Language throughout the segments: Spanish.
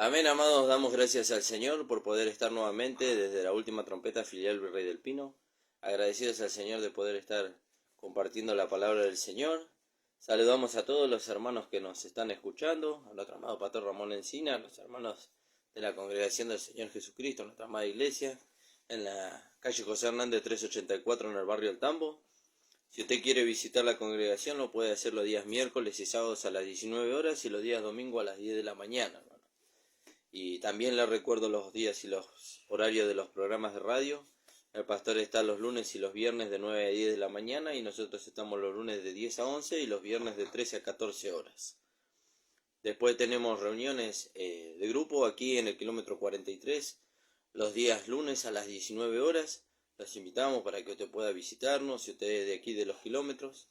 Amén, amados, damos gracias al Señor por poder estar nuevamente desde la última trompeta filial Virrey del Pino. Agradecidos al Señor de poder estar compartiendo la palabra del Señor. Saludamos a todos los hermanos que nos están escuchando, a nuestro amado Pastor Ramón Encina, a los hermanos de la Congregación del Señor Jesucristo, nuestra amada iglesia, en la calle José Hernández 384 en el barrio El Tambo. Si usted quiere visitar la congregación, lo puede hacer los días miércoles y sábados a las 19 horas y los días domingo a las 10 de la mañana, hermano. Y también le recuerdo los días y los horarios de los programas de radio. El pastor está los lunes y los viernes de 9 a 10 de la mañana y nosotros estamos los lunes de 10 a 11 y los viernes de 13 a 14 horas. Después tenemos reuniones de grupo aquí en el kilómetro 43, los días lunes a las 19 horas. Los invitamos para que usted pueda visitarnos, si usted es de aquí de los kilómetros.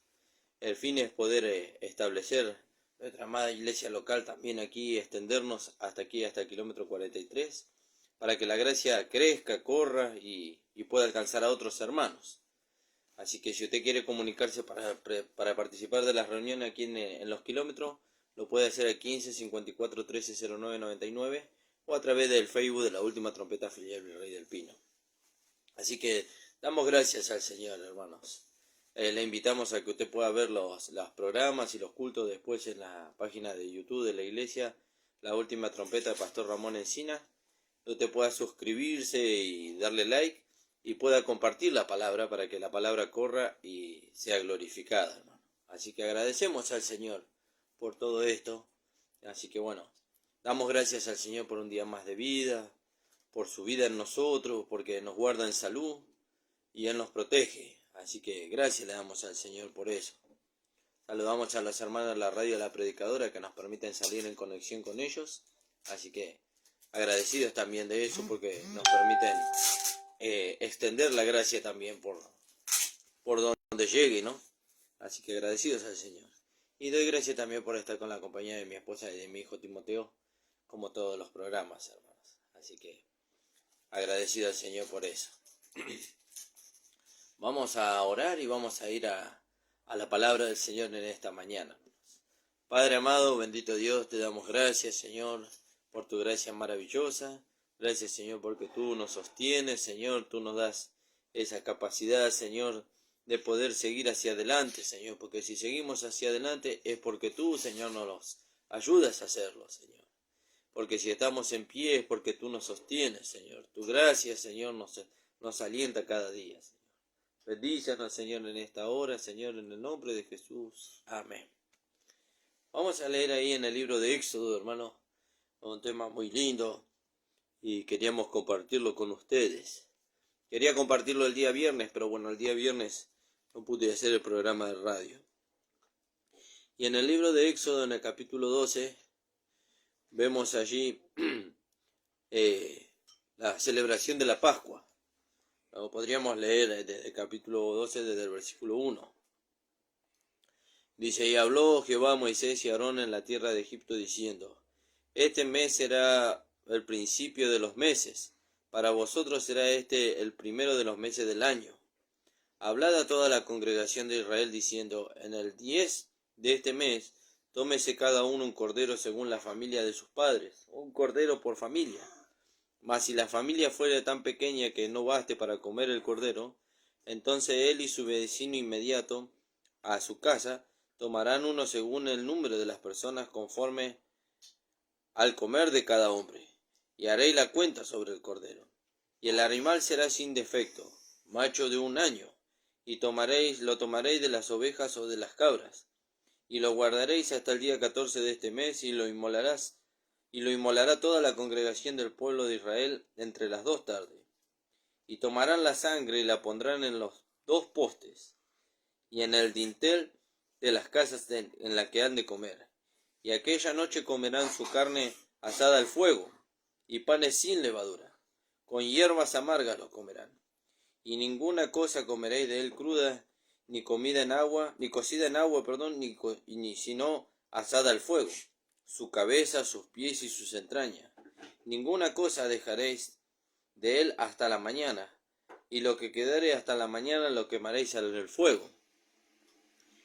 El fin es poder establecer nuestra amada iglesia local también aquí, extendernos hasta aquí, hasta el kilómetro 43, para que la gracia crezca, corra y pueda alcanzar a otros hermanos. Así que si usted quiere comunicarse para participar de las reuniones aquí en los kilómetros, lo puede hacer al 15 54 13 09 99 o a través del Facebook de la última trompeta filial Virrey del Pino. Así que damos gracias al Señor, hermanos. Le invitamos a que usted pueda ver los programas y los cultos después en la página de YouTube de la iglesia, la última trompeta de Pastor Ramón Encina. Usted pueda suscribirse y darle like y pueda compartir la palabra para que la palabra corra y sea glorificada, hermano. Así que agradecemos al Señor por todo esto. Así que bueno, damos gracias al Señor por un día más de vida, por su vida en nosotros, porque nos guarda en salud y Él nos protege. Así que gracias le damos al Señor por eso. Saludamos a los hermanos de la radio de la predicadora que nos permiten salir en conexión con ellos. Así que agradecidos también de eso porque nos permiten extender la gracia también por donde llegue, ¿no? Así que agradecidos al Señor. Y doy gracias también por estar con la compañía de mi esposa y de mi hijo Timoteo, como todos los programas, hermanos. Así que agradecido al Señor por eso. Vamos a orar y vamos a ir a la palabra del Señor en esta mañana. Padre amado, bendito Dios, te damos gracias, Señor, por tu gracia maravillosa. Gracias, Señor, porque tú nos sostienes, Señor, tú nos das esa capacidad, Señor, de poder seguir hacia adelante, Señor, porque si seguimos hacia adelante es porque tú, Señor, nos ayudas a hacerlo, Señor. Porque si estamos en pie es porque tú nos sostienes, Señor. Tu gracia, Señor, nos alienta cada día, Señor. Bendícenos, Señor, en esta hora, Señor, en el nombre de Jesús. Amén. Vamos a leer ahí en el libro de Éxodo, hermano, un tema muy lindo y queríamos compartirlo con ustedes. Quería compartirlo el día viernes, pero bueno, el día viernes no pude hacer el programa de radio. Y en el libro de Éxodo, en el capítulo 12, vemos allí la celebración de la Pascua. Lo podríamos leer desde el capítulo 12, desde el versículo 1. Dice, y habló Jehová a Moisés y a Aarón en la tierra de Egipto, diciendo, este mes será el principio de los meses, para vosotros será este el primero de los meses del año. Hablad a toda la congregación de Israel, diciendo, en el 10 de este mes, tómese cada uno un cordero según la familia de sus padres, un cordero por familia. Mas si la familia fuere tan pequeña que no baste para comer el cordero, entonces él y su vecino inmediato a su casa tomarán uno según el número de las personas conforme al comer de cada hombre, y haréis la cuenta sobre el cordero. Y el animal será sin defecto, macho de 1 año, y lo tomaréis de las ovejas o de las cabras, y lo guardaréis hasta el día 14 de este mes, y lo inmolará toda la congregación del pueblo de Israel entre las 2 tardes. Y tomarán la sangre y la pondrán en los 2 postes, y en el dintel de las casas en la que han de comer. Y aquella noche comerán su carne asada al fuego, y panes sin levadura, con hierbas amargas lo comerán. Y ninguna cosa comeréis de él cruda, ni cocida en agua, ni sino asada al fuego, su cabeza, sus pies y sus entrañas. Ninguna cosa dejaréis de él hasta la mañana, y lo que quedare hasta la mañana lo quemaréis al fuego.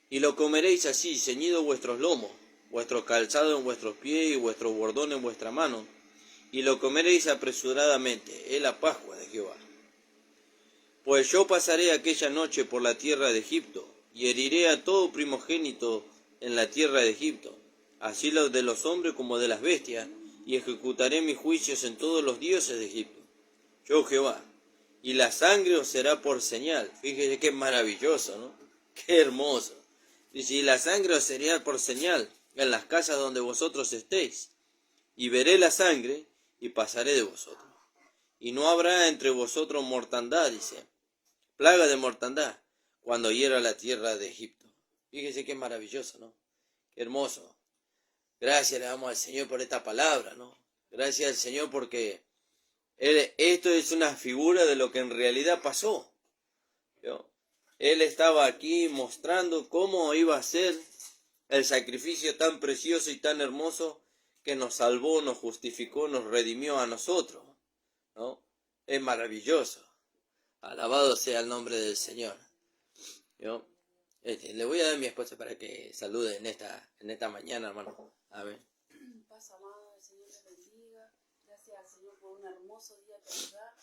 Y lo comeréis así, ceñido vuestros lomos, vuestro calzado en vuestros pies y vuestro bordón en vuestra mano, y lo comeréis apresuradamente, es la Pascua de Jehová. Pues yo pasaré aquella noche por la tierra de Egipto, y heriré a todo primogénito en la tierra de Egipto, así los de los hombres como de las bestias, y ejecutaré mis juicios en todos los dioses de Egipto. Yo Jehová. Y la sangre os será por señal. Fíjese qué maravilloso, ¿no? Qué hermoso. Dice, y la sangre os será por señal en las casas donde vosotros estéis. Y veré la sangre y pasaré de vosotros. Y no habrá entre vosotros mortandad, dice, plaga de mortandad, cuando hiera la tierra de Egipto. Fíjese qué maravilloso, ¿no? Qué hermoso. Gracias le damos al Señor por esta palabra, ¿no? Gracias al Señor porque esto es una figura de lo que en realidad pasó. ¿Yo? Él estaba aquí mostrando cómo iba a ser el sacrificio tan precioso y tan hermoso que nos salvó, nos justificó, nos redimió a nosotros, ¿no? Es maravilloso. Alabado sea el nombre del Señor. ¿Yo? Le voy a dar a mi esposa para que salude en esta mañana, hermano. Amén. Paz, amado, el Señor te bendiga. Gracias al Señor por un hermoso día que nos da.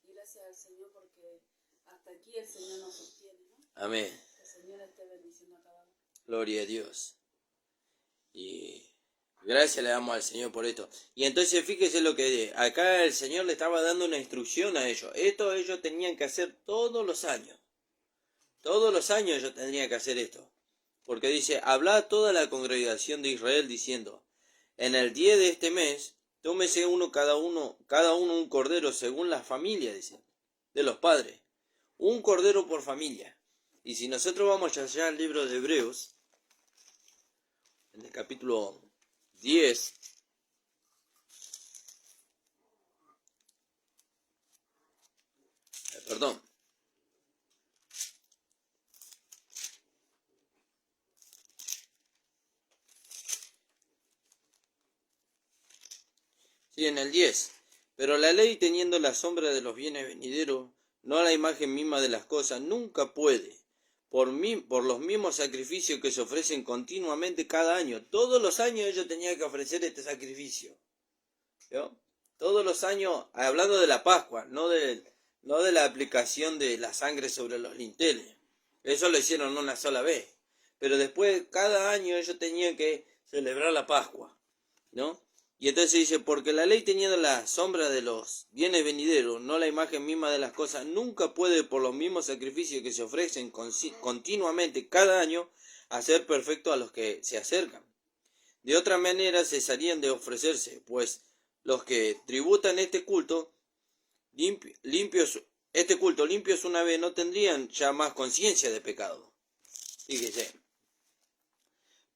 Y gracias al Señor porque hasta aquí el Señor nos sostiene, ¿no? Amén. Que el Señor esté bendiciendo a cada uno. Gloria a Dios. Y gracias le damos al Señor por esto. Y entonces fíjese lo que acá el Señor le estaba dando una instrucción a ellos. Esto ellos tenían que hacer todos los años. Todos los años ellos tendrían que hacer esto. Porque dice, habla a toda la congregación de Israel diciendo, en el día de este mes, tómese cada uno un cordero según la familia, dice, de los padres. Un cordero por familia. Y si nosotros vamos allá al libro de Hebreos, en el capítulo 10, perdón. Sí, en el 10. Pero la ley, teniendo la sombra de los bienes venideros, no la imagen misma de las cosas, nunca puede, por los mismos sacrificios que se ofrecen continuamente cada año. Todos los años ellos tenían que ofrecer este sacrificio. ¿Yo? Todos los años, hablando de la Pascua, no de la aplicación de la sangre sobre los linteles. Eso lo hicieron una sola vez. Pero después, cada año ellos tenían que celebrar la Pascua, ¿no? Y entonces dice, porque la ley teniendo la sombra de los bienes venideros, no la imagen misma de las cosas, nunca puede por los mismos sacrificios que se ofrecen continuamente cada año, hacer perfecto a los que se acercan. De otra manera cesarían de ofrecerse, pues los que tributan este culto limpios una vez no tendrían ya más conciencia de pecado. Fíjese.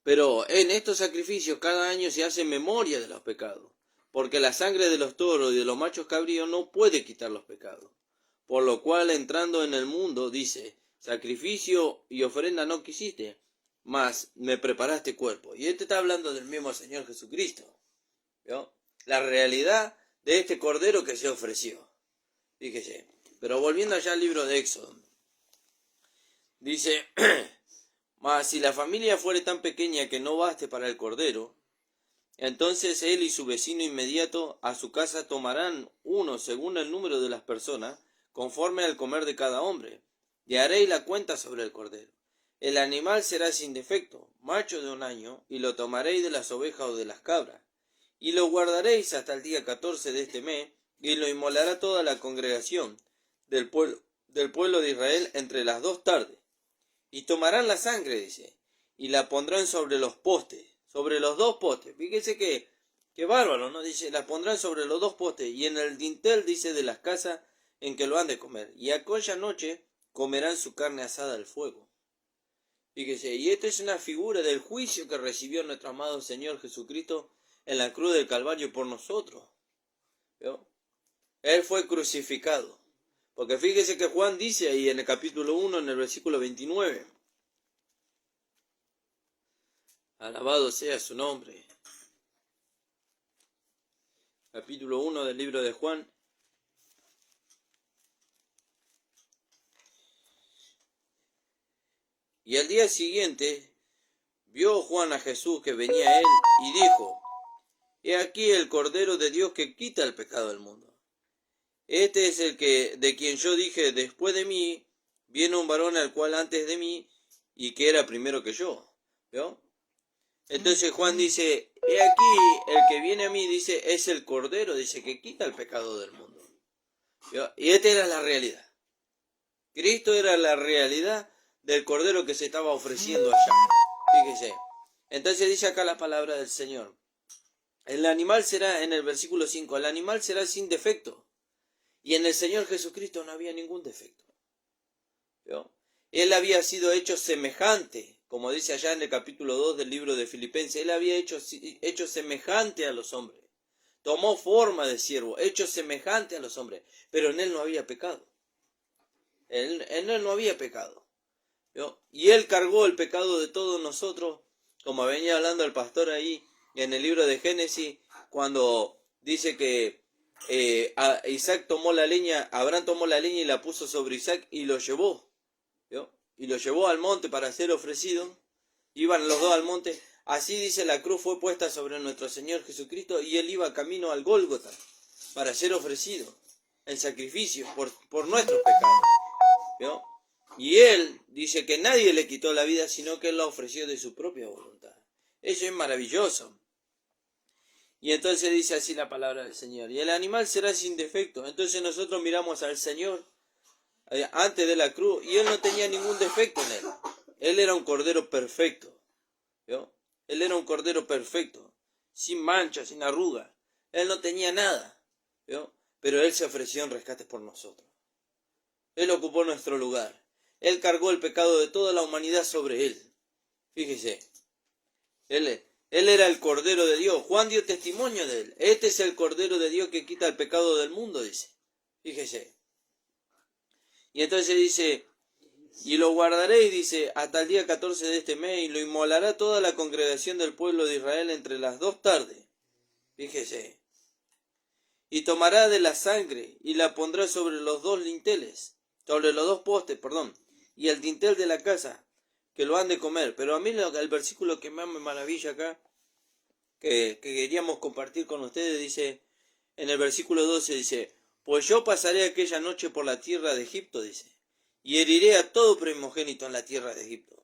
Pero en estos sacrificios cada año se hace memoria de los pecados, porque la sangre de los toros y de los machos cabríos no puede quitar los pecados. Por lo cual, entrando en el mundo, dice, sacrificio y ofrenda no quisiste, mas me preparaste cuerpo. Y este está hablando del mismo Señor Jesucristo. ¿Vio? La realidad de este cordero que se ofreció. Fíjese. Pero volviendo allá al libro de Éxodo, dice... Mas si la familia fuere tan pequeña que no baste para el cordero, entonces él y su vecino inmediato a su casa tomarán uno según el número de las personas, conforme al comer de cada hombre, y haréis la cuenta sobre el cordero. El animal será sin defecto, macho de 1 año, y lo tomaréis de las ovejas o de las cabras, y lo guardaréis hasta el día 14 de este mes, y lo inmolará toda la congregación del pueblo de Israel entre las 2 tardes. Y tomarán la sangre, dice, y la pondrán sobre los postes, sobre los 2 postes. Fíjese que bárbaro, ¿no? Dice, la pondrán sobre los 2 postes, y en el dintel, dice, de las casas en que lo han de comer. Y aquella noche comerán su carne asada al fuego. Fíjese, y esta es una figura del juicio que recibió nuestro amado Señor Jesucristo en la cruz del Calvario por nosotros. ¿Vio? Él fue crucificado. Porque fíjese que Juan dice ahí en el capítulo 1, en el versículo 29. Alabado sea su nombre. Capítulo 1 del libro de Juan. Y al día siguiente vio Juan a Jesús que venía a él y dijo, he aquí el Cordero de Dios que quita el pecado del mundo. Este es el que, de quien yo dije, después de mí, viene un varón al cual antes de mí, y que era primero que yo. ¿Vio? Entonces Juan dice, he aquí, el que viene a mí, dice, es el Cordero, dice, que quita el pecado del mundo. ¿Vio? Y esta era la realidad. Cristo era la realidad del Cordero que se estaba ofreciendo allá. Fíjese. Entonces dice acá la palabra del Señor. El animal será, en el versículo 5, el animal será sin defecto. Y en el Señor Jesucristo no había ningún defecto. ¿Vio? Él había sido hecho semejante, como dice allá en el capítulo 2 del libro de Filipenses. Él había hecho semejante a los hombres. Tomó forma de siervo, hecho semejante a los hombres. Pero en él no había pecado. En él no había pecado. ¿Vio? Y él cargó el pecado de todos nosotros, como venía hablando el pastor ahí en el libro de Génesis, cuando dice que Isaac tomó la leña, Abraham tomó la leña y la puso sobre Isaac y lo llevó. ¿Vio? Y lo llevó al monte para ser ofrecido. Iban los dos al monte. Así dice, la cruz fue puesta sobre nuestro Señor Jesucristo y él iba camino al Gólgota para ser ofrecido en sacrificio por nuestros pecados. ¿Vio? Y él dice que nadie le quitó la vida, sino que él la ofreció de su propia voluntad. Eso es maravilloso. Y entonces dice así la palabra del Señor. Y el animal será sin defecto. Entonces nosotros miramos al Señor antes de la cruz y él no tenía ningún defecto en él. Él era un cordero perfecto. ¿Vio? Él era un cordero perfecto. Sin mancha, sin arruga. Él no tenía nada. ¿Vio? Pero él se ofreció en rescate por nosotros. Él ocupó nuestro lugar. Él cargó el pecado de toda la humanidad sobre él. Fíjese. Él era el Cordero de Dios. Juan dio testimonio de él. Este es el Cordero de Dios que quita el pecado del mundo, dice. Fíjese. Y entonces dice, y lo guardaréis, dice, hasta el día 14 de este mes, y lo inmolará toda la congregación del pueblo de Israel entre las 2 tardes. Fíjese. Y tomará de la sangre, y la pondrá sobre los 2 linteles, sobre los 2 postes, y el dintel de la casa, que lo han de comer. Pero a mí el versículo que más me maravilla acá, que queríamos compartir con ustedes, dice, en el versículo 12 dice, pues yo pasaré aquella noche por la tierra de Egipto, dice, y heriré a todo primogénito en la tierra de Egipto,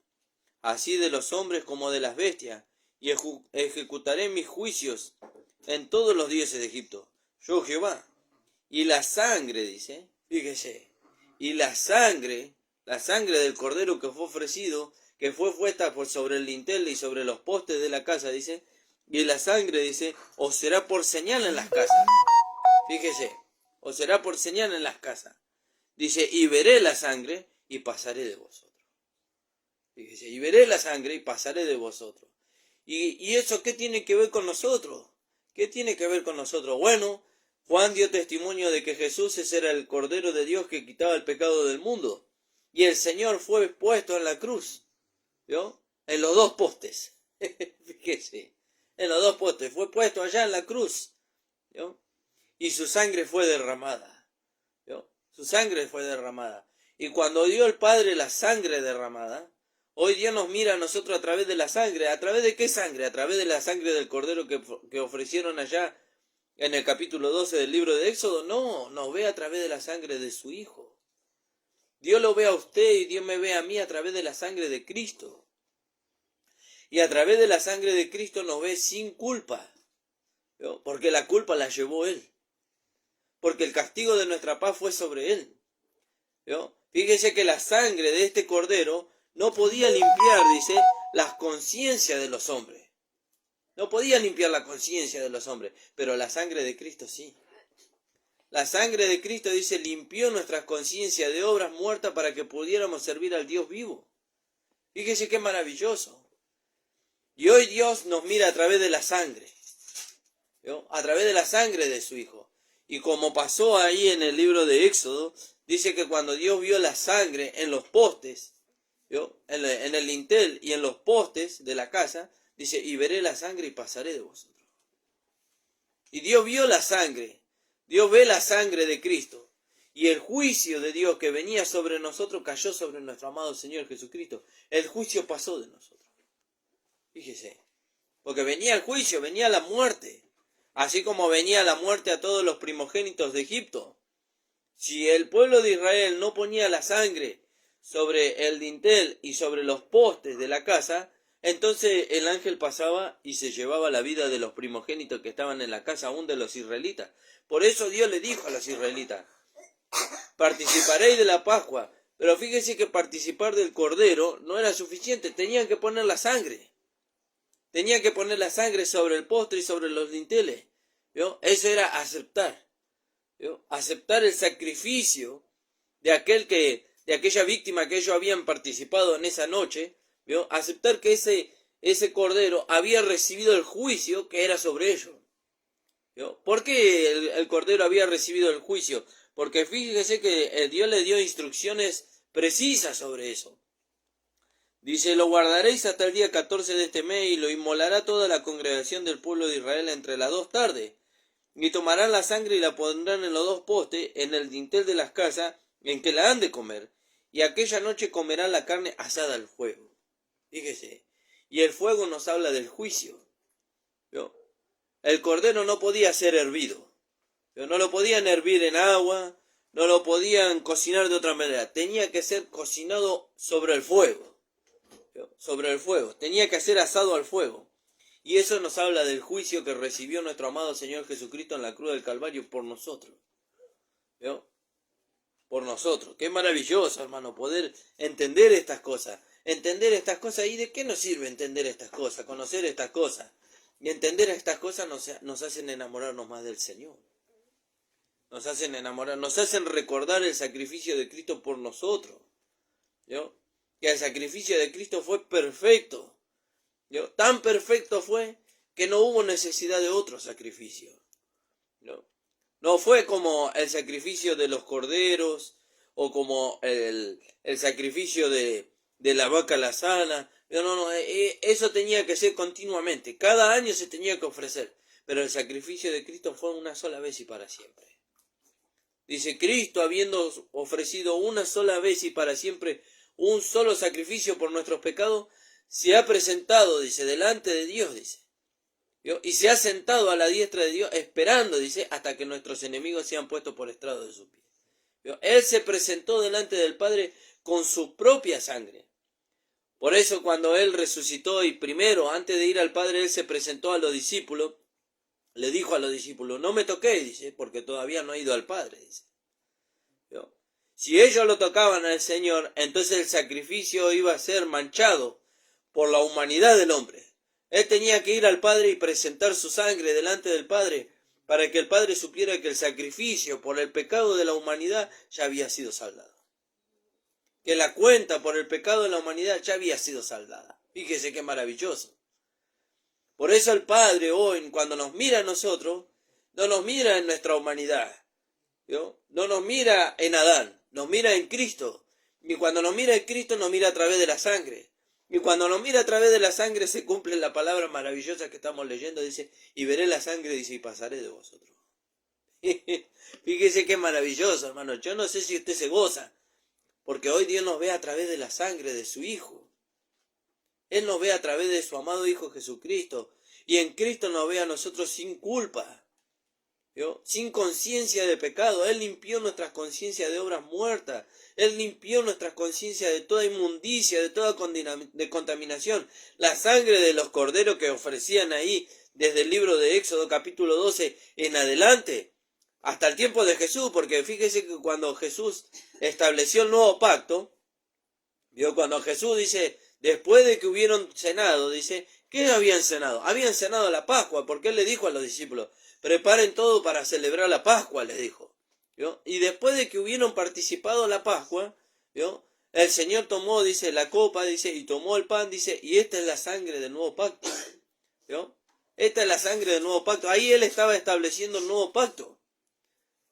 así de los hombres como de las bestias, y ejecutaré mis juicios en todos los dioses de Egipto, yo Jehová. Y la sangre, dice, fíjese, y la sangre del cordero que fue ofrecido, que fue puesta por sobre el lintel y sobre los postes de la casa, dice, y la sangre, dice, os será por señal en las casas. Fíjese, os será por señal en las casas. Dice, y veré la sangre y pasaré de vosotros. Fíjese, y veré la sangre y pasaré de vosotros. ¿Y eso qué tiene que ver con nosotros? ¿Qué tiene que ver con nosotros? Bueno, Juan dio testimonio de que Jesús era el Cordero de Dios que quitaba el pecado del mundo. Y el Señor fue puesto en la cruz. ¿Vio? En los 2 postes. Fíjese. En los 2 postes. Fue puesto allá en la cruz. ¿Vio? Y su sangre fue derramada. ¿Vio? Su sangre fue derramada. Y cuando dio el Padre la sangre derramada, hoy Dios nos mira a nosotros a través de la sangre. ¿A través de qué sangre? A través de la sangre del Cordero que ofrecieron allá en el capítulo 12 del libro de Éxodo. No, nos ve a través de la sangre de su Hijo. Dios lo ve a usted y Dios me ve a mí a través de la sangre de Cristo. Y a través de la sangre de Cristo nos ve sin culpa. ¿Vio? Porque la culpa la llevó Él. Porque el castigo de nuestra paz fue sobre Él. ¿Vio? Fíjese que la sangre de este cordero no podía limpiar, dice, las conciencias de los hombres. No podía limpiar la conciencia de los hombres, pero la sangre de Cristo sí. La sangre de Cristo, dice, limpió nuestras conciencias de obras muertas para que pudiéramos servir al Dios vivo. Fíjese qué maravilloso. Y hoy Dios nos mira a través de la sangre. ¿Vio? A través de la sangre de su Hijo. Y como pasó ahí en el libro de Éxodo, dice que cuando Dios vio la sangre en los postes, ¿vio? En el lintel y en los postes de la casa, dice, y veré la sangre y pasaré de vosotros. Y Dios vio la sangre. Dios ve la sangre de Cristo. Y el juicio de Dios que venía sobre nosotros cayó sobre nuestro amado Señor Jesucristo. El juicio pasó de nosotros. Fíjese. Porque venía el juicio, venía la muerte. así como venía la muerte a todos los primogénitos de Egipto. Si el pueblo de Israel no ponía la sangre sobre el dintel y sobre los postes de la casa, entonces el ángel pasaba y se llevaba la vida de los primogénitos que estaban en la casa aún de los israelitas. Por eso Dios le dijo a los israelitas, participaréis de la Pascua. Pero fíjese que participar del Cordero no era suficiente, tenían que poner la sangre. Tenían que poner la sangre sobre el postre y sobre los dinteles. ¿Vio? Eso era aceptar. ¿Vio? Aceptar el sacrificio de aquella víctima que ellos habían participado en esa noche. ¿Vio? Aceptar que ese Cordero había recibido el juicio que era sobre ellos. ¿Vio? ¿Por qué el Cordero había recibido el juicio? Porque fíjese que Dios le dio instrucciones precisas sobre eso. Dice, lo guardaréis hasta el día 14 de este mes y lo inmolará toda la congregación del pueblo de Israel entre las 2 tardes. Y tomarán la sangre y la pondrán en los 2 postes, en el dintel de las casas en que la han de comer. Y aquella noche comerán la carne asada al fuego. Fíjese. Y el fuego nos habla del juicio. ¿Vio? El cordero no podía ser hervido. ¿Vio? No lo podían hervir en agua, no lo podían cocinar de otra manera. Tenía que ser cocinado sobre el fuego. ¿Vio? Sobre el fuego. Tenía que ser asado al fuego. Y eso nos habla del juicio que recibió nuestro amado Señor Jesucristo en la cruz del Calvario por nosotros. ¿Vio? Por nosotros. Qué maravilloso, hermano, poder entender estas cosas. Entender estas cosas. ¿Y de qué nos sirve entender estas cosas? Conocer estas cosas. Y entender estas cosas nos hacen enamorarnos más del Señor. Nos hacen enamorar, nos hacen recordar el sacrificio de Cristo por nosotros. ¿Vio? Que el sacrificio de Cristo fue perfecto. ¿Vio? Tan perfecto fue que no hubo necesidad de otro sacrificio. ¿Vio? No fue como el sacrificio de los corderos o como el sacrificio de la vaca lazana. No, eso tenía que ser continuamente. Cada año se tenía que ofrecer. Pero el sacrificio de Cristo fue una sola vez y para siempre. Dice, Cristo, habiendo ofrecido una sola vez y para siempre un solo sacrificio por nuestros pecados, se ha presentado, dice, delante de Dios, dice. ¿Vio? Y se ha sentado a la diestra de Dios, esperando, dice, hasta que nuestros enemigos sean puestos por estrado de sus pies. ¿Vio? Él se presentó delante del Padre con su propia sangre. Por eso cuando Él resucitó y primero, antes de ir al Padre, Él se presentó a los discípulos, le dijo a los discípulos, no me toquéis, dice, porque todavía no he ido al Padre, dice. ¿Vio? Si ellos lo tocaban al Señor, entonces el sacrificio iba a ser manchado por la humanidad del hombre. Él tenía que ir al Padre y presentar su sangre delante del Padre, para que el Padre supiera que el sacrificio por el pecado de la humanidad ya había sido saldado. Que la cuenta por el pecado de la humanidad ya había sido saldada. Fíjese qué maravilloso. Por eso el Padre hoy, cuando nos mira a nosotros, no nos mira en nuestra humanidad, ¿vio? No nos mira en Adán, nos mira en Cristo. Y cuando nos mira en Cristo, nos mira a través de la sangre. Y cuando nos mira a través de la sangre, se cumple la palabra maravillosa que estamos leyendo, dice, y veré la sangre, dice, y pasaré de vosotros. Fíjese qué maravilloso, hermano. Yo no sé si usted se goza, porque hoy Dios nos ve a través de la sangre de su Hijo. Él nos ve a través de su amado Hijo Jesucristo. Y en Cristo nos ve a nosotros sin culpa. ¿Vio? Sin conciencia de pecado. Él limpió nuestras conciencias de obras muertas. Él limpió nuestras conciencias de toda inmundicia, de toda contaminación. La sangre de los corderos que ofrecían ahí desde el libro de Éxodo capítulo 12 en adelante. Hasta el tiempo de Jesús. Porque fíjese que cuando Jesús estableció el nuevo pacto. ¿Vio? Cuando Jesús dice... Después de que hubieron cenado, dice, ¿qué habían cenado? Habían cenado la Pascua, porque Él le dijo a los discípulos, preparen todo para celebrar la Pascua, les dijo. ¿Vio? Y después de que hubieron participado la Pascua, ¿vio? El Señor tomó, dice, la copa, dice, y tomó el pan, dice, y esta es la sangre del nuevo pacto. ¿Vio? Esta es la sangre del nuevo pacto. Ahí Él estaba estableciendo el nuevo pacto.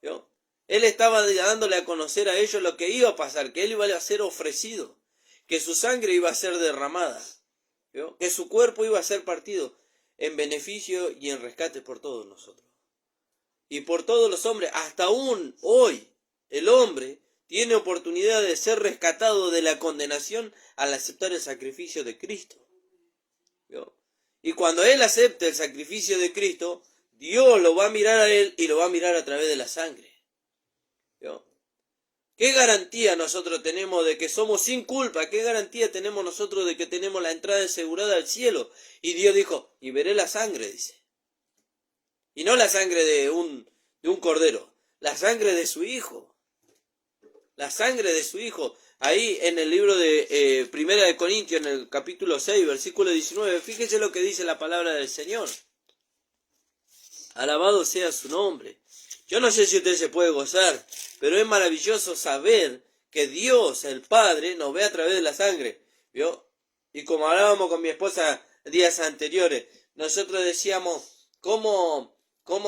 ¿Vio? Él estaba dándole a conocer a ellos lo que iba a pasar, que Él iba a ser ofrecido. Que su sangre iba a ser derramada, ¿vio? Que su cuerpo iba a ser partido en beneficio y en rescate por todos nosotros. Y por todos los hombres, hasta aún hoy, el hombre tiene oportunidad de ser rescatado de la condenación al aceptar el sacrificio de Cristo. ¿Vio? Y cuando él acepte el sacrificio de Cristo, Dios lo va a mirar a él y lo va a mirar a través de la sangre. ¿Vio? ¿Qué garantía nosotros tenemos de que somos sin culpa? ¿Qué garantía tenemos nosotros de que tenemos la entrada asegurada al cielo? Y Dios dijo, y veré la sangre, dice. Y no la sangre de un cordero, la sangre de su hijo. La sangre de su hijo. Ahí en el libro de Primera de Corintios, en el capítulo 6, versículo 19, fíjese lo que dice la palabra del Señor. Alabado sea su nombre. Yo no sé si usted se puede gozar, pero es maravilloso saber que Dios, el Padre, nos ve a través de la sangre. ¿Vio? Y como hablábamos con mi esposa días anteriores, nosotros decíamos, ¿cómo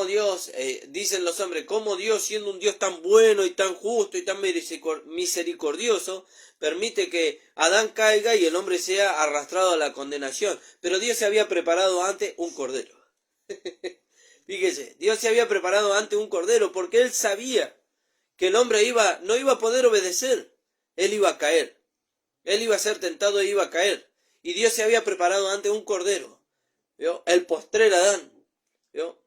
Dios, dicen los hombres, cómo Dios, siendo un Dios tan bueno y tan justo y tan misericordioso, permite que Adán caiga y el hombre sea arrastrado a la condenación? Pero Dios se había preparado antes un cordero. Fíjese, Dios se había preparado antes un cordero porque Él sabía que el hombre no iba a poder obedecer. Él iba a caer. Él iba a ser tentado e iba a caer. Y Dios se había preparado antes un cordero. ¿Vio? El postrer Adán. ¿Vio?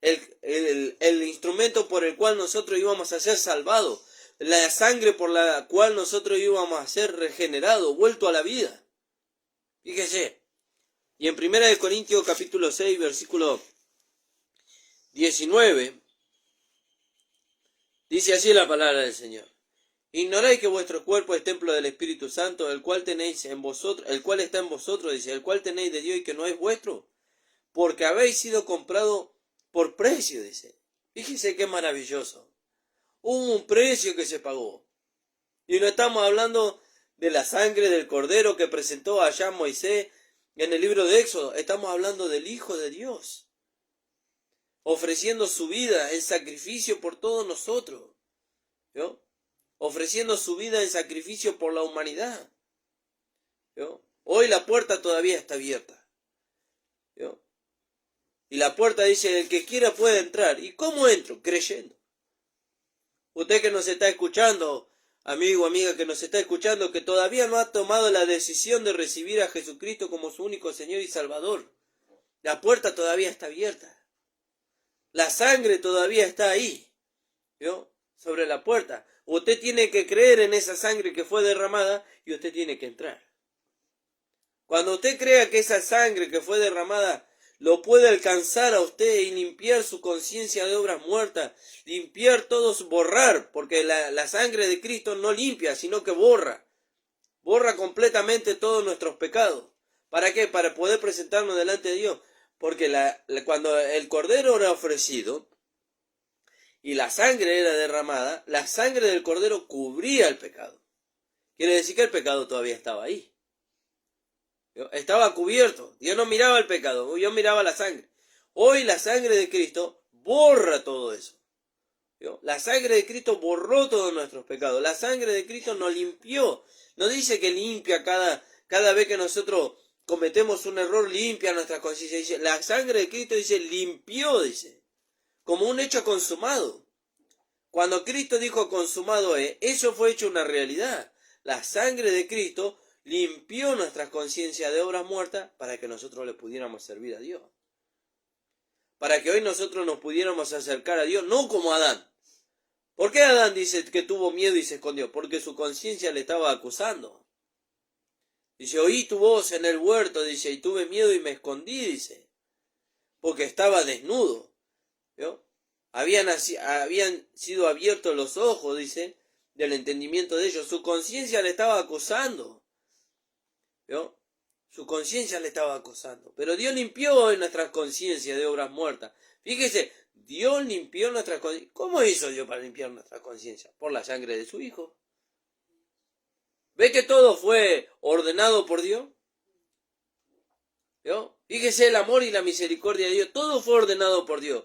El instrumento por el cual nosotros íbamos a ser salvados. La sangre por la cual nosotros íbamos a ser regenerados, vuelto a la vida. Fíjese. Y en 1 Corintios capítulo 6, versículo 19, dice así la palabra del Señor. Ignoráis que vuestro cuerpo es templo del Espíritu Santo, el cual tenéis en vosotros, el cual está en vosotros, dice, el cual tenéis de Dios y que no es vuestro, porque habéis sido comprado por precio, dice. Fíjese qué maravilloso. Hubo un precio que se pagó. Y no estamos hablando de la sangre del cordero que presentó allá Moisés en el libro de Éxodo. Estamos hablando del Hijo de Dios, ofreciendo su vida en sacrificio por todos nosotros. ¿Vio? Ofreciendo su vida en sacrificio por la humanidad. ¿Vio? Hoy la puerta todavía está abierta. ¿Vio? Y la puerta dice, el que quiera puede entrar. ¿Y cómo entro? Creyendo. Usted que nos está escuchando, amigo, amiga que nos está escuchando, que todavía no ha tomado la decisión de recibir a Jesucristo como su único Señor y Salvador. La puerta todavía está abierta. La sangre todavía está ahí, ¿vio? Sobre la puerta. Usted tiene que creer en esa sangre que fue derramada y usted tiene que entrar. Cuando usted crea que esa sangre que fue derramada lo puede alcanzar a usted y limpiar su conciencia de obras muertas, limpiar todos, borrar, porque la sangre de Cristo no limpia, sino que borra. Borra completamente todos nuestros pecados. ¿Para qué? Para poder presentarnos delante de Dios. Porque cuando el cordero era ofrecido y la sangre era derramada, la sangre del cordero cubría el pecado. Quiere decir que el pecado todavía estaba ahí. Estaba cubierto. Dios no miraba el pecado, Dios miraba la sangre. Hoy la sangre de Cristo borra todo eso. La sangre de Cristo borró todos nuestros pecados. La sangre de Cristo nos limpió. No dice que limpia cada vez que nosotros cometemos un error, limpia nuestra conciencia. Dice, la sangre de Cristo dice, limpió, dice, como un hecho consumado. Cuando Cristo dijo consumado es, eso fue hecho una realidad. La sangre de Cristo limpió nuestras conciencias de obras muertas para que nosotros le pudiéramos servir a Dios. Para que hoy nosotros nos pudiéramos acercar a Dios, no como Adán. ¿Por qué Adán dice que tuvo miedo y se escondió? Porque su conciencia le estaba acusando. Dice, oí tu voz en el huerto, dice, y tuve miedo y me escondí, dice, porque estaba desnudo. ¿Vio? Habían sido abiertos los ojos, dice, del entendimiento de ellos. Su conciencia le estaba acusando. ¿Vio? Su conciencia le estaba acosando. Pero Dios limpió hoy nuestras conciencias de obras muertas. Fíjese, Dios limpió nuestra conciencia. ¿Cómo hizo Dios para limpiar nuestra conciencia? Por la sangre de su Hijo. ¿Ve que todo fue ordenado por Dios? ¿Vio? Fíjese el amor y la misericordia de Dios. Todo fue ordenado por Dios.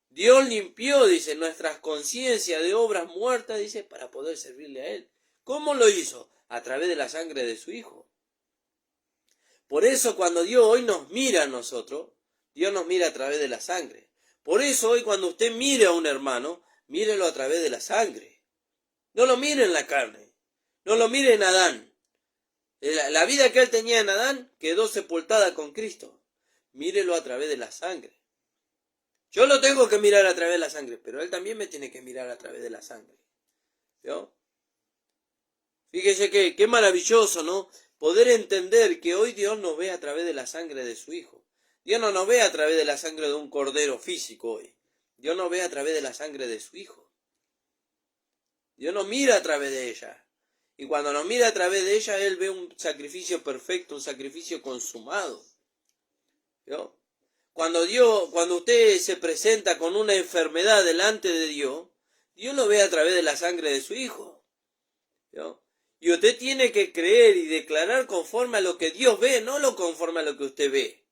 Dios limpió, dice, nuestras conciencias de obras muertas, dice, para poder servirle a Él. ¿Cómo lo hizo? A través de la sangre de su Hijo. Por eso cuando Dios hoy nos mira a nosotros, Dios nos mira a través de la sangre. Por eso hoy cuando usted mire a un hermano, mírelo a través de la sangre. No lo mire en la carne. No lo mire en Adán. La vida que él tenía en Adán quedó sepultada con Cristo. Mírelo a través de la sangre. Yo lo tengo que mirar a través de la sangre, pero Él también me tiene que mirar a través de la sangre. ¿Vio? Fíjese que qué maravilloso, ¿no? Poder entender que hoy Dios nos ve a través de la sangre de su Hijo. Dios no nos ve a través de la sangre de un cordero físico hoy. Dios nos ve a través de la sangre de su Hijo. Dios nos mira a través de ella. Y cuando nos mira a través de ella, Él ve un sacrificio perfecto, un sacrificio consumado. ¿Vio? Cuando usted se presenta con una enfermedad delante de Dios, Dios lo ve a través de la sangre de su Hijo. ¿Vio? Y usted tiene que creer y declarar conforme a lo que Dios ve, no lo conforme a lo que usted ve.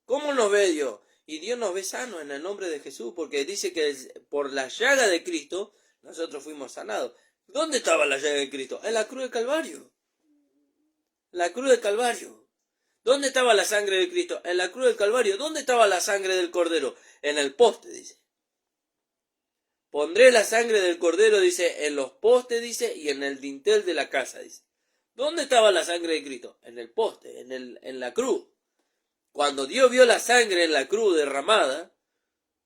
¿Cómo nos ve Dios? Y Dios nos ve sano en el nombre de Jesús, porque dice que por la llaga de Cristo nosotros fuimos sanados. ¿Dónde estaba la llaga de Cristo? En la cruz del Calvario. La cruz del Calvario. ¿Dónde estaba la sangre de Cristo? En la cruz del Calvario. ¿Dónde estaba la sangre del Cordero? En el poste, dice. Pondré la sangre del Cordero, dice, en los postes, dice, y en el dintel de la casa, dice. ¿Dónde estaba la sangre de Cristo? En el poste, en la cruz. Cuando Dios vio la sangre en la cruz derramada,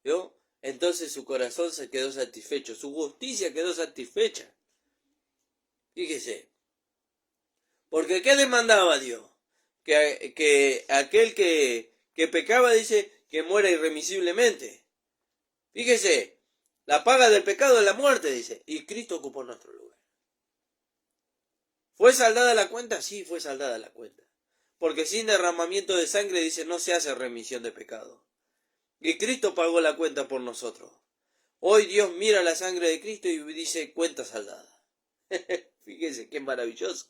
¿vio? Entonces su corazón se quedó satisfecho, su justicia quedó satisfecha. Fíjese. Porque ¿qué demandaba Dios? Que aquel que pecaba, dice, que muera irremisiblemente. Fíjese. La paga del pecado es la muerte, dice. Y Cristo ocupó nuestro lugar. ¿Fue saldada la cuenta? Sí, fue saldada la cuenta. Porque sin derramamiento de sangre, dice, no se hace remisión de pecado. Y Cristo pagó la cuenta por nosotros. Hoy Dios mira la sangre de Cristo y dice, cuenta saldada. Fíjese, qué maravilloso.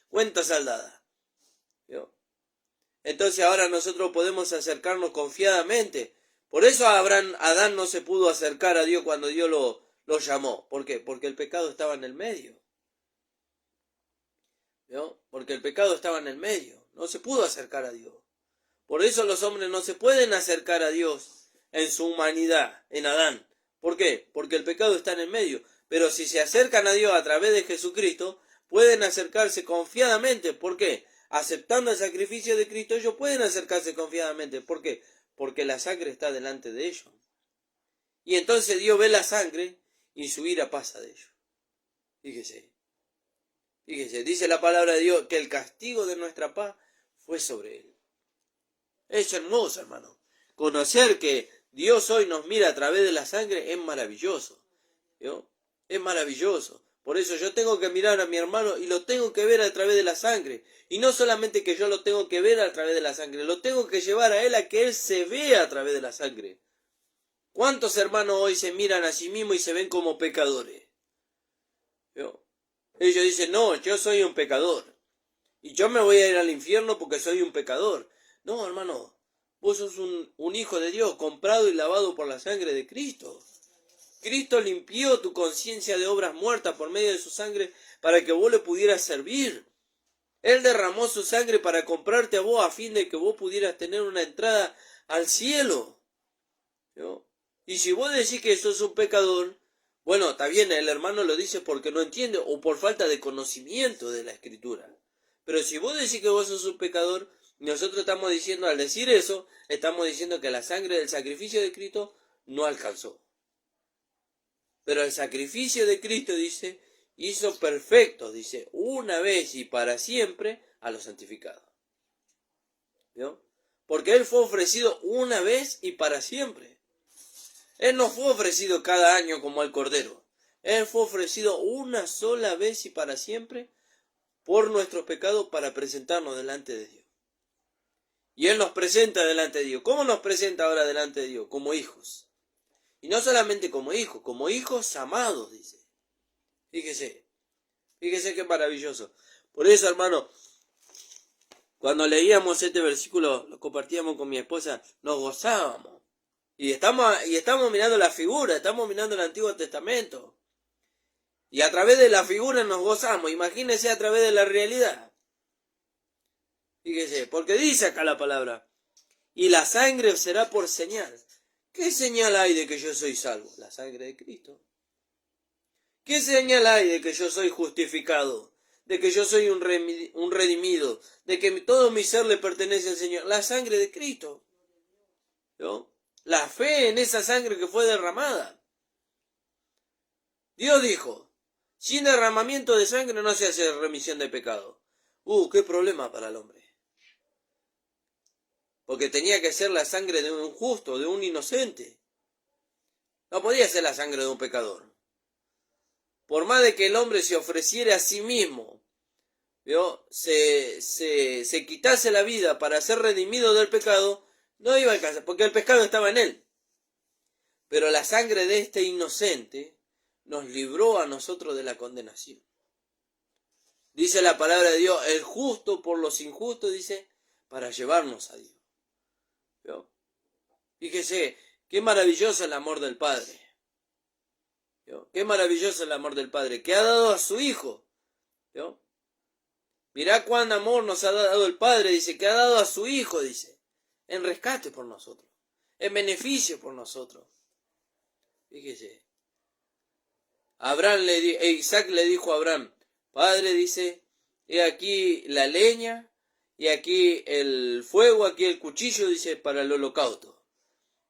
Cuenta saldada. ¿Vio? Entonces ahora nosotros podemos acercarnos confiadamente. Por eso Adán no se pudo acercar a Dios cuando Dios lo llamó. ¿Por qué? Porque el pecado estaba en el medio. ¿Vio? Porque el pecado estaba en el medio. No se pudo acercar a Dios. Por eso los hombres no se pueden acercar a Dios en su humanidad, en Adán. ¿Por qué? Porque el pecado está en el medio. Pero si se acercan a Dios a través de Jesucristo, pueden acercarse confiadamente. ¿Por qué? Aceptando el sacrificio de Cristo, ellos pueden acercarse confiadamente. ¿Por qué? Porque la sangre está delante de ellos. Y entonces Dios ve la sangre y su ira pasa de ellos. Fíjese. Fíjese, dice la palabra de Dios que el castigo de nuestra paz fue sobre él. Es hermoso, hermano. Conocer que Dios hoy nos mira a través de la sangre es maravilloso. ¿Vio? Es maravilloso. Por eso yo tengo que mirar a mi hermano y lo tengo que ver a través de la sangre. Y no solamente que yo lo tengo que ver a través de la sangre, lo tengo que llevar a él a que él se vea a través de la sangre. ¿Cuántos hermanos hoy se miran a sí mismos y se ven como pecadores? ¿Vio? Ellos dicen, no, yo soy un pecador. Y yo me voy a ir al infierno porque soy un pecador. No, hermano, vos sos un hijo de Dios, comprado y lavado por la sangre de Cristo. Cristo limpió tu conciencia de obras muertas por medio de su sangre para que vos le pudieras servir. Él derramó su sangre para comprarte a vos a fin de que vos pudieras tener una entrada al cielo. ¿No? Y si vos decís que sos un pecador, bueno, está bien, el hermano lo dice porque no entiende o por falta de conocimiento de la Escritura. Pero si vos decís que vos sos un pecador, nosotros estamos diciendo, al decir eso, estamos diciendo que la sangre del sacrificio de Cristo no alcanzó. Pero el sacrificio de Cristo, dice, hizo perfecto, dice, una vez y para siempre a los santificados. ¿Vio? Porque Él fue ofrecido una vez y para siempre. Él no fue ofrecido cada año como el Cordero. Él fue ofrecido una sola vez y para siempre por nuestros pecados para presentarnos delante de Dios. Y Él nos presenta delante de Dios. ¿Cómo nos presenta ahora delante de Dios? Como hijos. Y no solamente como hijos amados, dice. Fíjese qué maravilloso. Por eso, hermano, cuando leíamos este versículo, lo compartíamos con mi esposa, nos gozábamos. Y estamos mirando la figura, estamos mirando el Antiguo Testamento. Y a través de la figura nos gozamos. Imagínese a través de la realidad. Fíjese, porque dice acá la palabra, y la sangre será por señal. ¿Qué señal hay de que yo soy salvo? La sangre de Cristo. ¿Qué señal hay de que yo soy justificado? De que yo soy un redimido, de que todo mi ser le pertenece al Señor. La sangre de Cristo. ¿No? la fe en esa sangre que fue derramada. Dios dijo, sin derramamiento de sangre no se hace remisión de pecado. Qué problema para el hombre. Porque tenía que ser la sangre de un justo, de un inocente. No podía ser la sangre de un pecador. Por más de que el hombre se ofreciera a sí mismo, ¿vio? Se quitase la vida para ser redimido del pecado, no iba a alcanzar, porque el pecado estaba en él. Pero la sangre de este inocente nos libró a nosotros de la condenación. Dice la palabra de Dios, el justo por los injustos, dice, para llevarnos a Dios. ¿Vio? Fíjese, qué maravilloso el amor del Padre. ¿Vio? Qué maravilloso el amor del Padre, que ha dado a su Hijo. ¿Vio? Mirá cuán amor nos ha dado el Padre, dice, que ha dado a su Hijo, dice, en rescate por nosotros, en beneficio por nosotros. Fíjese. Isaac le dijo a Abraham, Padre, dice, he aquí la leña, y aquí el fuego, aquí el cuchillo, dice, para el holocausto.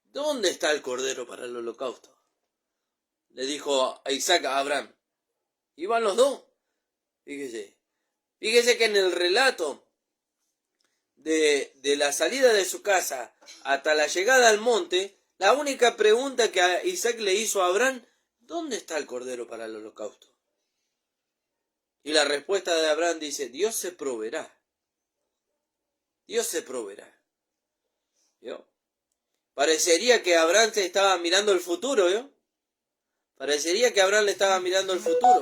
¿Dónde está el cordero para el holocausto? Le dijo a Isaac a Abraham. Iban los dos. Fíjese. Fíjese que en el relato de la salida de su casa hasta la llegada al monte, la única pregunta que Isaac le hizo a Abraham, ¿dónde está el cordero para el holocausto? Y la respuesta de Abraham dice, Dios se proveerá. Dios se proveerá. ¿Vio? Parecería que Abraham se estaba mirando el futuro, ¿vio? Parecería que Abraham le estaba mirando el futuro.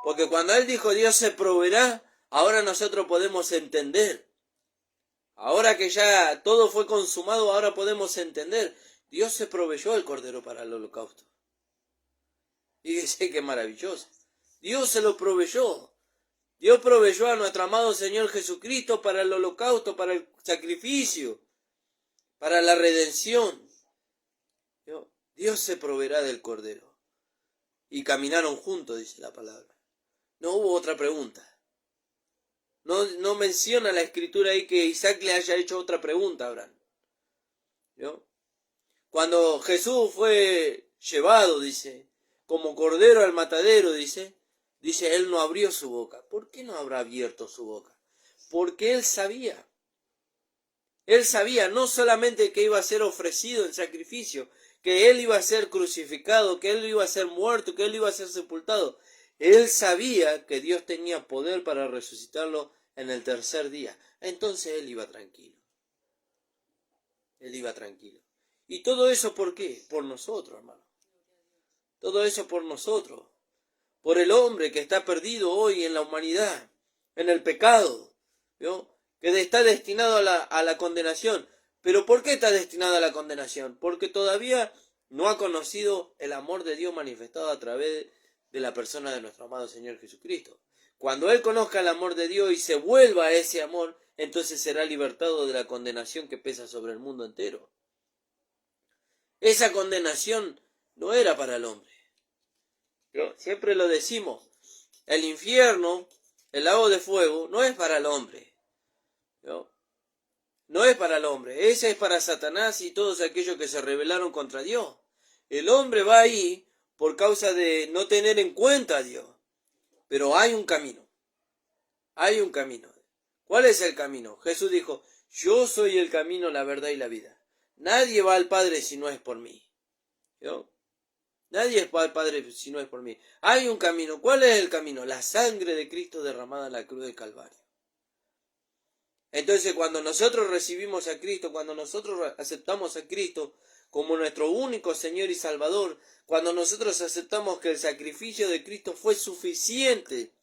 Porque cuando él dijo Dios se proveerá, ahora nosotros podemos entender. Ahora que ya todo fue consumado, ahora podemos entender. Dios se proveyó el cordero para el holocausto. Fíjese qué maravilloso. Dios se lo proveyó. Dios proveyó a nuestro amado Señor Jesucristo para el holocausto, para el sacrificio, para la redención. Dios se proveerá del cordero. Y caminaron juntos, dice la palabra. No hubo otra pregunta. No menciona la escritura ahí que Isaac le haya hecho otra pregunta a Abraham. ¿Vio? Cuando Jesús fue llevado, dice, como cordero al matadero, dice, él no abrió su boca. ¿Por qué no habrá abierto su boca? Porque él sabía. Él sabía no solamente que iba a ser ofrecido en sacrificio, que él iba a ser crucificado, que él iba a ser muerto, que él iba a ser sepultado. Él sabía que Dios tenía poder para resucitarlo en el tercer día. Entonces él iba tranquilo. Él iba tranquilo. ¿Y todo eso por qué? Por nosotros, hermano. Todo eso por nosotros. Por el hombre que está perdido hoy en la humanidad, en el pecado, ¿vio? Que está destinado a la condenación. ¿Pero por qué está destinado a la condenación? Porque todavía no ha conocido el amor de Dios manifestado a través de la persona de nuestro amado Señor Jesucristo. Cuando él conozca el amor de Dios y se vuelva a ese amor, entonces será libertado de la condenación que pesa sobre el mundo entero. Esa condenación no era para el hombre. ¿Yo? Siempre lo decimos, el infierno, el lago de fuego, no es para el hombre. ¿Yo? No es para el hombre, ese es para Satanás y todos aquellos que se rebelaron contra Dios. El hombre va ahí por causa de no tener en cuenta a Dios. Pero hay un camino. Hay un camino. ¿Cuál es el camino? Jesús dijo, yo soy el camino, la verdad y la vida. Nadie va al Padre si no es por mí. ¿Yo? Nadie va al Padre si no es por mí. Hay un camino. ¿Cuál es el camino? La sangre de Cristo derramada en la cruz del Calvario. Entonces, cuando nosotros recibimos a Cristo, cuando nosotros aceptamos a Cristo como nuestro único Señor y Salvador, cuando nosotros aceptamos que el sacrificio de Cristo fue suficiente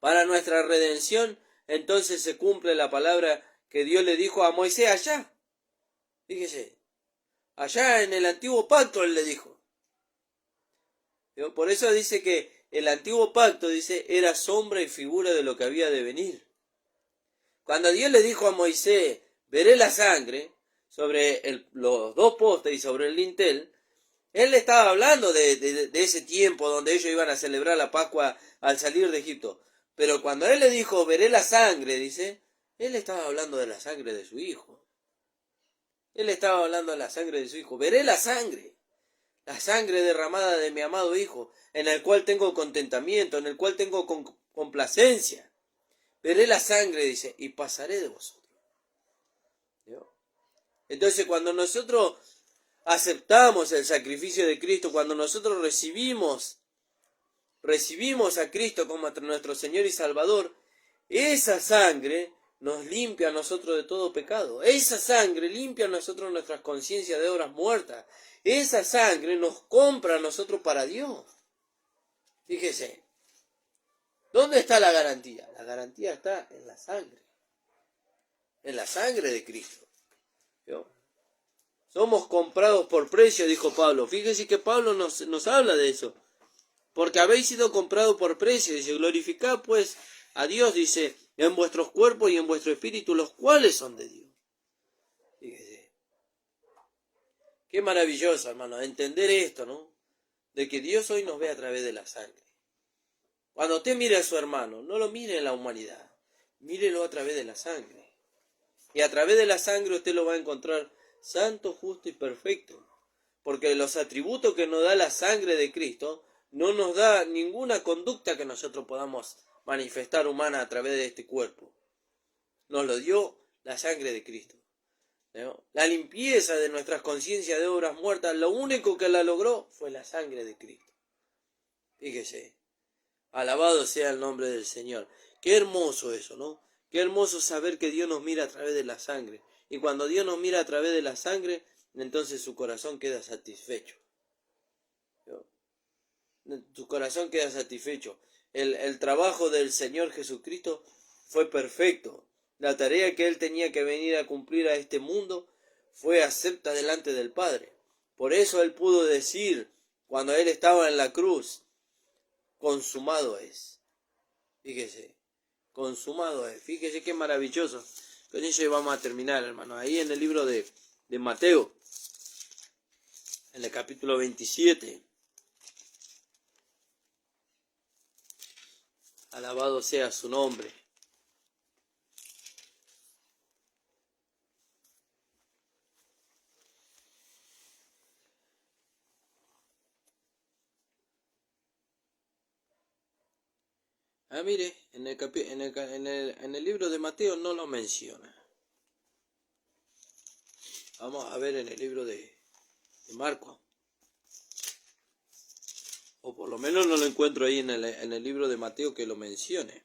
para nuestra redención, entonces se cumple la palabra que Dios le dijo a Moisés allá. Fíjese, allá en el antiguo pacto él le dijo. Por eso dice que el antiguo pacto, dice, era sombra y figura de lo que había de venir. Cuando Dios le dijo a Moisés, veré la sangre sobre los dos postes y sobre el dintel, él le estaba hablando de ese tiempo donde ellos iban a celebrar la Pascua al salir de Egipto. Pero cuando él le dijo, veré la sangre, dice, él estaba hablando de la sangre de su hijo. Él estaba hablando de la sangre de su Hijo. Veré la sangre derramada de mi amado Hijo, en el cual tengo contentamiento, en el cual tengo complacencia. Veré la sangre, dice, y pasaré de vosotros. ¿Vio? Entonces, cuando nosotros aceptamos el sacrificio de Cristo, cuando nosotros recibimos a Cristo como nuestro Señor y Salvador, esa sangre nos limpia a nosotros de todo pecado. Esa sangre limpia a nosotros nuestras conciencias de obras muertas. Esa sangre nos compra a nosotros para Dios. Fíjese, ¿dónde está la garantía? La garantía está en la sangre de Cristo. ¿Vio? Somos comprados por precio, dijo Pablo. Fíjese que Pablo nos habla de eso. Porque habéis sido comprados por precio. Dice, glorificad pues a Dios, dice, en vuestros cuerpos y en vuestro espíritu, los cuales son de Dios. Fíjese. Qué maravilloso, hermano, entender esto, ¿no? De que Dios hoy nos ve a través de la sangre. Cuando usted mire a su hermano, no lo mire en la humanidad, mírelo a través de la sangre. Y a través de la sangre usted lo va a encontrar santo, justo y perfecto. Porque los atributos que nos da la sangre de Cristo no nos da ninguna conducta que nosotros podamos manifestar humana a través de este cuerpo. Nos lo dio la sangre de Cristo. ¿No? La limpieza de nuestras conciencias de obras muertas, lo único que la logró fue la sangre de Cristo. Fíjese, alabado sea el nombre del Señor. Qué hermoso eso, ¿no? Qué hermoso saber que Dios nos mira a través de la sangre. Y cuando Dios nos mira a través de la sangre, entonces su corazón queda satisfecho. Tu corazón queda satisfecho. El trabajo del Señor Jesucristo fue perfecto. La tarea que Él tenía que venir a cumplir a este mundo fue acepta delante del Padre. Por eso Él pudo decir, cuando Él estaba en la cruz, consumado es. Fíjese, consumado es. Fíjese qué maravilloso. Con eso vamos a terminar, hermano. Ahí en el libro de Mateo, en el capítulo 27. Alabado sea su nombre. Mire, en el libro de Mateo no lo menciona. Vamos a ver en el libro de Marcos. O por lo menos no lo encuentro ahí en el libro de Mateo que lo mencione.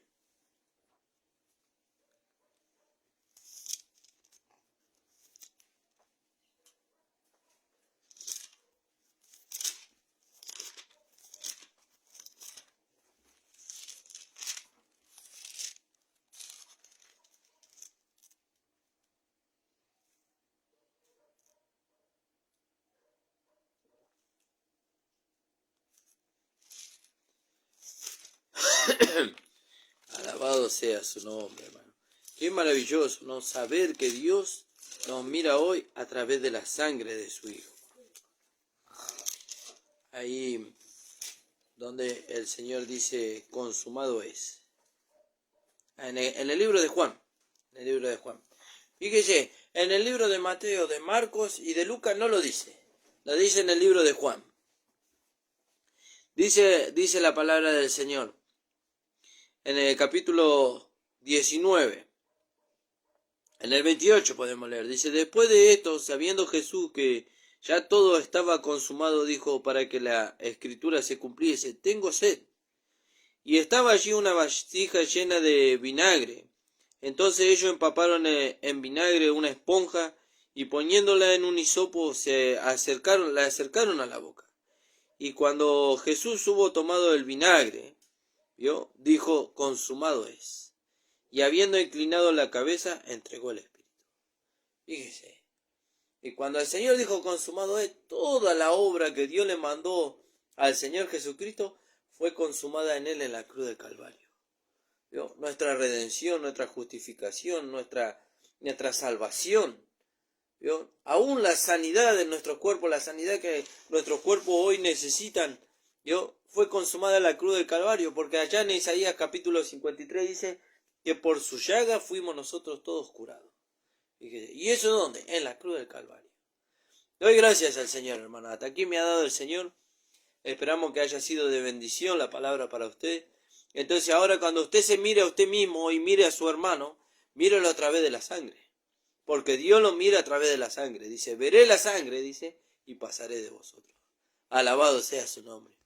Alabado sea su nombre, hermano. Qué maravilloso, ¿no? Saber que Dios nos mira hoy a través de la sangre de su Hijo. Ahí donde el Señor dice, consumado es. En el libro de Juan. En el libro de Juan. Fíjese, en el libro de Mateo, de Marcos y de Lucas no lo dice. Lo dice en el libro de Juan. Dice la palabra del Señor. En el capítulo 19, en el 28 podemos leer, dice, después de esto, sabiendo Jesús que ya todo estaba consumado, dijo, para que la escritura se cumpliese, tengo sed. Y estaba allí una vasija llena de vinagre. Entonces ellos empaparon en vinagre una esponja y poniéndola en un hisopo la acercaron a la boca. Y cuando Jesús hubo tomado el vinagre, ¿vio? Dijo, consumado es. Y habiendo inclinado la cabeza, entregó el Espíritu. Fíjese. Y cuando el Señor dijo, consumado es, toda la obra que Dios le mandó al Señor Jesucristo fue consumada en Él en la cruz del Calvario. ¿Vio? Nuestra redención, nuestra justificación, nuestra salvación. ¿Vio? Aún la sanidad de nuestro cuerpo, la sanidad que nuestros cuerpos hoy necesitan, ¿vio? Fue consumada en la cruz del Calvario, porque allá en Isaías capítulo 53 dice que por su llaga fuimos nosotros todos curados. ¿Y eso dónde? En la cruz del Calvario. Doy gracias al Señor, hermano. Hasta aquí me ha dado el Señor. Esperamos que haya sido de bendición la palabra para usted. Entonces ahora cuando usted se mire a usted mismo y mire a su hermano, mírelo a través de la sangre. Porque Dios lo mira a través de la sangre. Dice, veré la sangre, dice, y pasaré de vosotros. Alabado sea su nombre.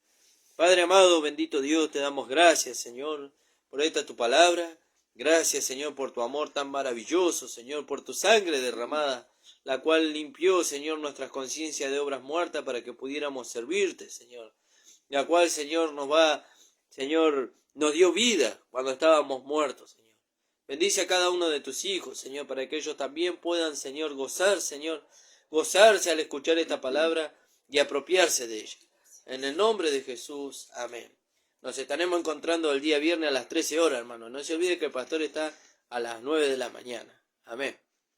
Padre amado, bendito Dios, te damos gracias, Señor, por esta tu palabra. Gracias, Señor, por tu amor tan maravilloso, Señor, por tu sangre derramada, la cual limpió, Señor, nuestras conciencias de obras muertas para que pudiéramos servirte, Señor. La cual, Señor, nos dio vida cuando estábamos muertos, Señor. Bendice a cada uno de tus hijos, Señor, para que ellos también puedan, Señor, gozarse al escuchar esta palabra y apropiarse de ella. En el nombre de Jesús, amén. Nos estaremos encontrando el día viernes a las 13 horas, hermano. No se olvide que el pastor está a las 9 de la mañana. Amén.